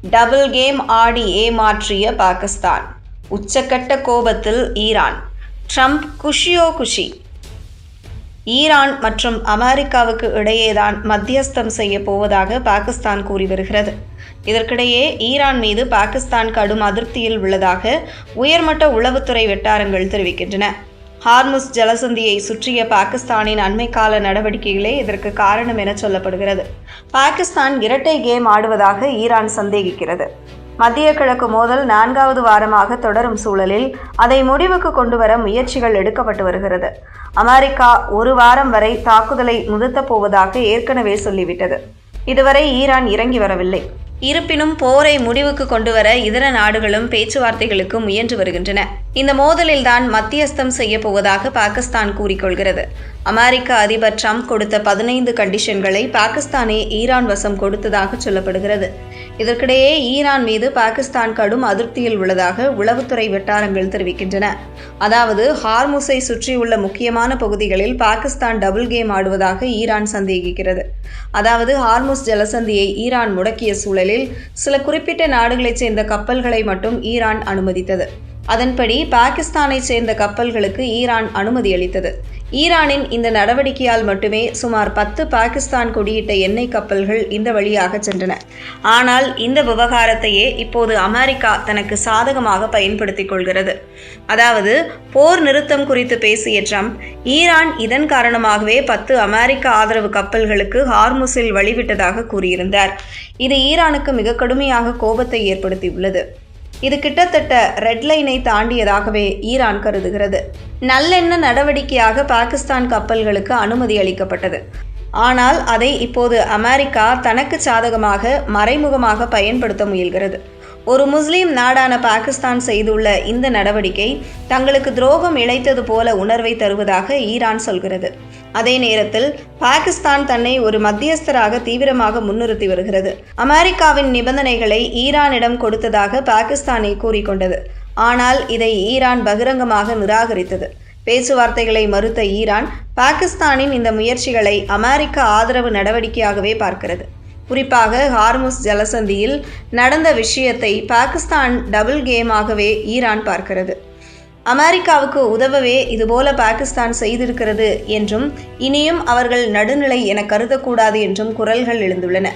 Double game ஆடி ஏமாற்றிய பாகிஸ்தான். உச்சக்கட்ட கோபத்தில் ஈரான். ட்ரம்ப் குஷியோ குஷி. ஈரான் மற்றும் அமெரிக்காவுக்கு இடையேதான் மத்தியஸ்தம் செய்ய போவதாக பாகிஸ்தான் கூறி வருகிறது. இதற்கிடையே ஈரான் மீது பாகிஸ்தான் கடும் அதிருப்தியில் உள்ளதாக உயர்மட்ட உளவுத்துறை வட்டாரங்கள் தெரிவிக்கின்றன. ஹார்முஸ் ஜலசந்தியை சுற்றிய பாகிஸ்தானின் அண்மைக்கால நடவடிக்கைகளே இதற்கு காரணம் என சொல்லப்படுகிறது. பாகிஸ்தான் இரட்டை கேம் ஆடுவதாக ஈரான் சந்தேகிக்கிறது. மத்திய கிழக்கு மோதல் 4வது வாரமாக தொடரும் சூழலில் அதை முடிவுக்கு கொண்டுவர முயற்சிகள் எடுக்கப்பட்டு வருகிறது. அமெரிக்கா 1 வாரம் வரை தாக்குதலை நிறுத்தப் போவதாக ஏற்கனவே சொல்லிவிட்டது. இதுவரை ஈரான் இறங்கி வரவில்லை. இருப்பினும் போரை முடிவுக்கு கொண்டுவர இதர நாடுகளும் பேச்சுவார்த்தைகளுக்கு முயன்று வருகின்றன. இந்த மோதலில்தான் மத்தியஸ்தம் செய்ய போவதாக பாகிஸ்தான் கூறிக்கொள்கிறது. அமெரிக்க அதிபர் ட்ரம்ப் கொடுத்த 15 கண்டிஷன்களை பாகிஸ்தானே ஈரான் வசம் கொடுத்ததாக சொல்லப்படுகிறது. இதற்கிடையே ஈரான் மீது பாகிஸ்தான் கடும் அதிருப்தியில் உள்ளதாக உளவுத்துறை வட்டாரங்கள் தெரிவிக்கின்றன. அதாவது ஹார்முஸை சுற்றியுள்ள முக்கியமான பகுதிகளில் பாகிஸ்தான் டபுள் கேம் ஆடுவதாக ஈரான் சந்தேகிக்கிறது. அதாவது ஹார்முஸ் ஜலசந்தியை ஈரான் முடக்கிய சூழலில் சில குறிப்பிட்ட நாடுகளைச் சேர்ந்த கப்பல்களை மட்டும் ஈரான் அனுமதித்தது. அதன்படி பாகிஸ்தானைச் சேர்ந்த கப்பல்களுக்கு ஈரான் அனுமதி அளித்தது. ஈரானின் இந்த நடவடிக்கையால் மட்டுமே சுமார் 10 பாகிஸ்தான் கொடியிட்ட எண்ணெய் கப்பல்கள் இந்த வழியாக சென்றன. ஆனால் இந்த விவகாரத்தையே இப்போது அமெரிக்கா தனக்கு சாதகமாக பயன்படுத்திக் கொள்கிறது. அதாவது போர் நிறுத்தம் குறித்து பேசிய ட்ரம்ப், ஈரான் இதன் காரணமாகவே 10 அமெரிக்க ஆதரவு கப்பல்களுக்கு ஹார்முஸில் வழிவிட்டதாக கூறியிருந்தார். இது ஈரானுக்கு மிக கடுமையாக கோபத்தை ஏற்படுத்தியுள்ளது. இது கிட்டத்தட்ட ரெட் லைனை தாண்டியதாகவே ஈரான் கருதுகிறது. நல்லெண்ண நடவடிக்கையாக பாகிஸ்தான் கப்பல்களுக்கு அனுமதி அளிக்கப்பட்டது. ஆனால் அதை இப்போது அமெரிக்கா தனக்கு சாதகமாக மறைமுகமாக பயன்படுத்த முயல்கிறது. ஒரு முஸ்லிம் நாடான பாகிஸ்தான் செய்துள்ள இந்த நடவடிக்கை தங்களுக்கு துரோகம் இழைத்தது போல உணர்வை தருவதாக ஈரான் சொல்கிறது. அதே நேரத்தில் பாகிஸ்தான் தன்னை ஒரு மத்தியஸ்தராக தீவிரமாக முன்னிறுத்தி வருகிறது. அமெரிக்காவின் நிபந்தனைகளை ஈரானிடம் கொடுத்ததாக பாகிஸ்தானை கூறிக்கொண்டது. ஆனால் இதை ஈரான் பகிரங்கமாக நிராகரித்தது. பேச்சுவார்த்தைகளை மறுத்த ஈரான் பாகிஸ்தானின் இந்த முயற்சிகளை அமெரிக்க ஆதரவு நடவடிக்கையாகவே பார்க்கிறது. குறிப்பாக ஹார்முஸ் ஜலசந்தியில் நடந்த விஷயத்தை பாகிஸ்தான் டபுள் கேமாகவே ஈரான் பார்க்கிறது. அமெரிக்காவுக்கு உதவவே இதுபோல பாகிஸ்தான் செய்திருக்கிறது என்றும் இனியும் அவர்கள் நடுநிலை என கருதக்கூடாது என்றும் குரல்கள் எழுந்துள்ளன.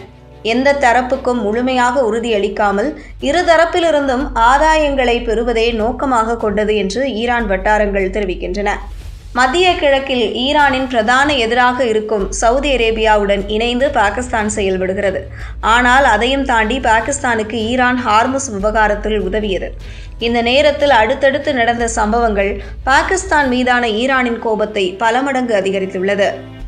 எந்த தரப்புக்கும் முழுமையாக உறுதியளிக்காமல் இருதரப்பிலிருந்தும் ஆதாயங்களை பெறுவதே நோக்கமாக கொண்டது என்று ஈரான் வட்டாரங்கள் தெரிவிக்கின்றன. மத்திய கிழக்கில் ஈரானின் பிரதான எதிராக இருக்கும் சவுதி அரேபியாவுடன் இணைந்து பாகிஸ்தான் செயல்படுகிறது. ஆனால் அதையும் தாண்டி பாகிஸ்தானுக்கு ஈரான் ஹார்முஸ் விவகாரத்தில் உதவியது. இந்த நேரத்தில் அடுத்தடுத்து நடந்த சம்பவங்கள் பாகிஸ்தான் மீதான ஈரானின் கோபத்தை பல மடங்கு அதிகரித்துள்ளது.